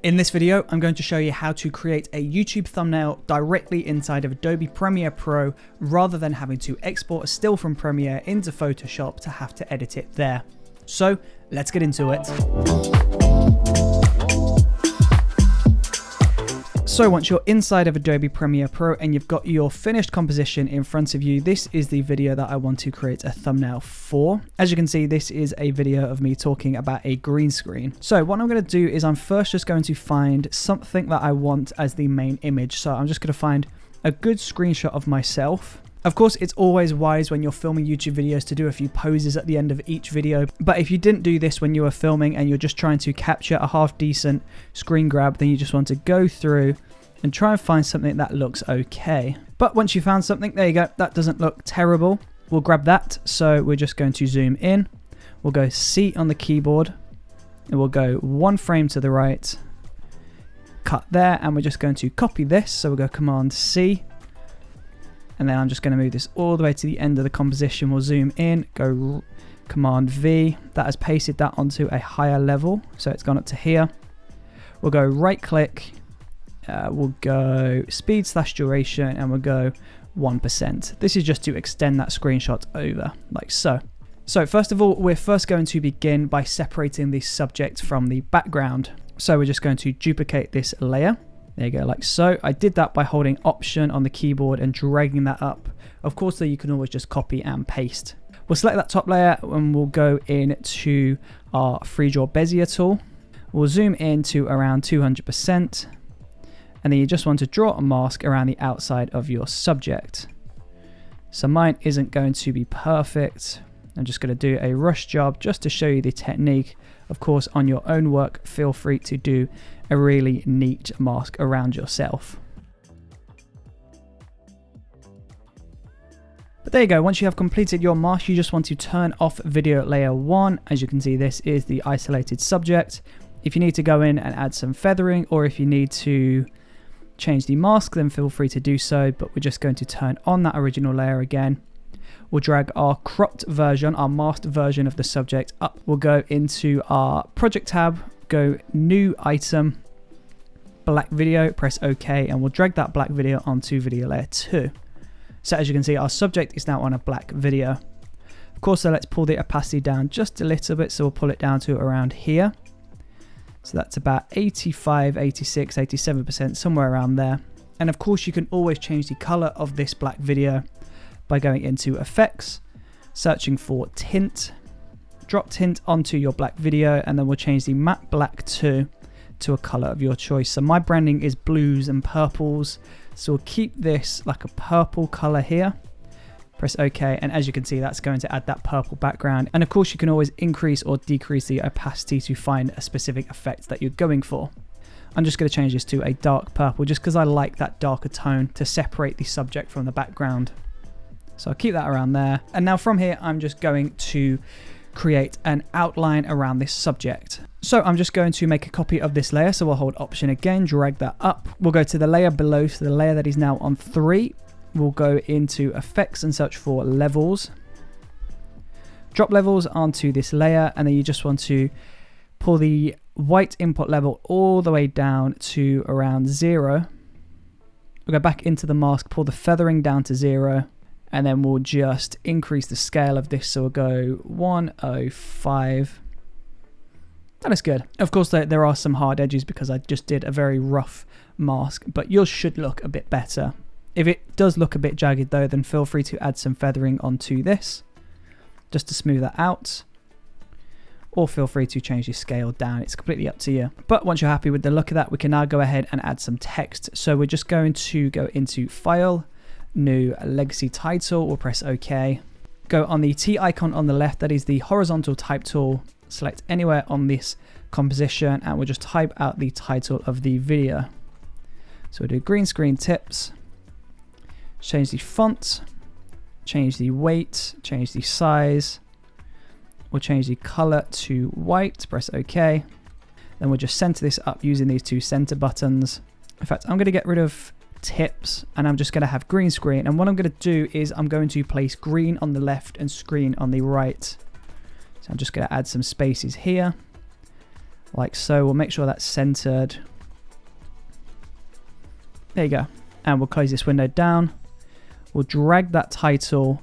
In this video, I'm going to show you how to create a YouTube thumbnail directly inside of Adobe Premiere Pro rather than having to export a still from Premiere into Photoshop to have to edit it there. So let's get into it. So once you're inside of Adobe Premiere Pro and you've got your finished composition in front of you, this is the video that I want to create a thumbnail for. As you can see, this is a video of me talking about a green screen. So what I'm going to do is I'm first just going to find something that I want as the main image. So I'm just going to find a good screenshot of myself. Of course, it's always wise when you're filming YouTube videos to do a few poses at the end of each video. But if you didn't do this when you were filming and you're just trying to capture a half decent screen grab, then you just want to go through and try and find something that looks okay. But once you found something, there you go, that doesn't look terrible. We'll grab that. So we're just going to zoom in. We'll go C on the keyboard and we'll go one frame to the right, cut there, and we're just going to copy this. So we'll go Command C. And then I'm just going to move this all the way to the end of the composition. We'll zoom in, go Command V. That has pasted that onto a higher level. So it's gone up to here. We'll go right click. We'll go speed/duration and we'll go 1%. This is just to extend that screenshot over like so. So first of all, we're first going to begin by separating the subject from the background. So we're just going to duplicate this layer. There you go, like so. I did that by holding Option on the keyboard and dragging that up. Of course, though, you can always just copy and paste. We'll select that top layer and we'll go into our Free Draw Bezier tool. We'll zoom in to around 200%. And then you just want to draw a mask around the outside of your subject. So mine isn't going to be perfect. I'm just going to do a rush job just to show you the technique. Of course, on your own work, feel free to do a really neat mask around yourself. But there you go. Once you have completed your mask, you just want to turn off video layer 1. As you can see, this is the isolated subject. If you need to go in and add some feathering, or if you need to change the mask, then feel free to do so, but we're just going to turn on that original layer again. We'll drag our cropped version, our masked version of the subject up. We'll go into our project tab, go new item, black video, press OK, and we'll drag that black video onto video layer 2. So as you can see, our subject is now on a black video. Of course, so let's pull the opacity down just a little bit. So we'll pull it down to around here. So that's about 85, 86, 87%, somewhere around there. And of course, you can always change the color of this black video by going into Effects, searching for Tint, drop Tint onto your black video, and then we'll change the matte black to a color of your choice. So my branding is blues and purples. So we'll keep this like a purple color here. Press OK, and as you can see, that's going to add that purple background. And of course, you can always increase or decrease the opacity to find a specific effect that you're going for. I'm just going to change this to a dark purple just because I like that darker tone to separate the subject from the background. So I'll keep that around there. And now from here, I'm just going to create an outline around this subject. So I'm just going to make a copy of this layer. So we'll hold Option again, drag that up. We'll go to the layer below, so the layer that is now on 3. We'll go into Effects and search for Levels. Drop levels onto this layer, and then you just want to pull the white input level all the way down to around 0. We'll go back into the mask, pull the feathering down to 0, and then we'll just increase the scale of this. So we'll go 105. That is good. Of course, there are some hard edges because I just did a very rough mask, but yours should look a bit better. If it does look a bit jagged though, then feel free to add some feathering onto this just to smooth that out, or feel free to change the scale down. It's completely up to you. But once you're happy with the look of that, we can now go ahead and add some text. So we're just going to go into File, New Legacy Title. We'll press OK. Go on the T icon on the left, that is the horizontal type tool. Select anywhere on this composition and we'll just type out the title of the video. So we'll do green screen tips. Change the font, change the weight, change the size. We'll change the color to white, press OK. Then we'll just center this up using these two center buttons. In fact, I'm going to get rid of tips and I'm just going to have green screen. And what I'm going to do is I'm going to place green on the left and screen on the right. So I'm just going to add some spaces here. like so. We'll make sure that's centered. There you go. And we'll close this window down. We'll drag that title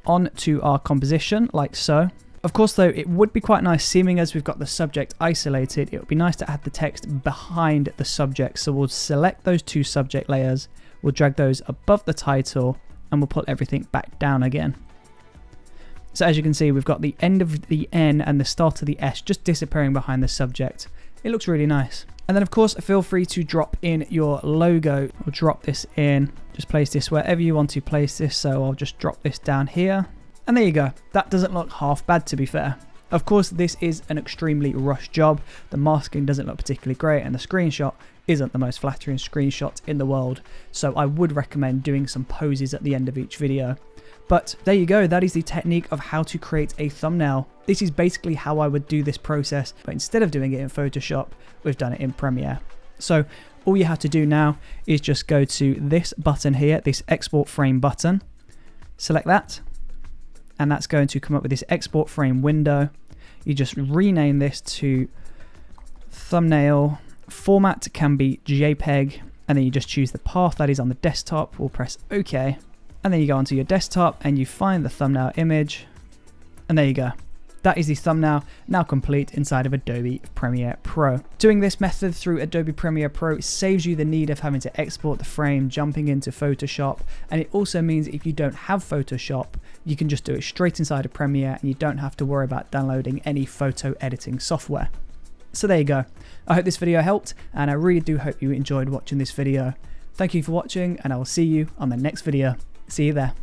onto our composition like so. Of course though, it would be quite nice, seeming as we've got the subject isolated, it would be nice to add the text behind the subject. So we'll select those two subject layers, we'll drag those above the title, and we'll put everything back down again. So as you can see, we've got the end of the N and the start of the S just disappearing behind the subject. It looks really nice. And then of course, feel free to drop in your logo. We'll drop this in, just place this wherever you want to place this. So I'll just drop this down here. And there you go. That doesn't look half bad, to be fair. Of course, this is an extremely rushed job. The masking doesn't look particularly great, and the screenshot isn't the most flattering screenshot in the world. So I would recommend doing some poses at the end of each video. But there you go. That is the technique of how to create a thumbnail. This is basically how I would do this process, but instead of doing it in Photoshop, we've done it in Premiere. So all you have to do now is just go to this button here, this export frame button, select that. And that's going to come up with this export frame window. You just rename this to thumbnail. Format can be JPEG, and then you just choose the path that is on the desktop. We'll press OK, and then you go onto your desktop and you find the thumbnail image, and there you go. That is the thumbnail now complete inside of Adobe Premiere Pro. Doing this method through Adobe Premiere Pro saves you the need of having to export the frame, jumping into Photoshop, and it also means if you don't have Photoshop, you can just do it straight inside of Premiere and you don't have to worry about downloading any photo editing software. So there you go. I hope this video helped, and I really do hope you enjoyed watching this video. Thank you for watching, and I will see you on the next video. See you there.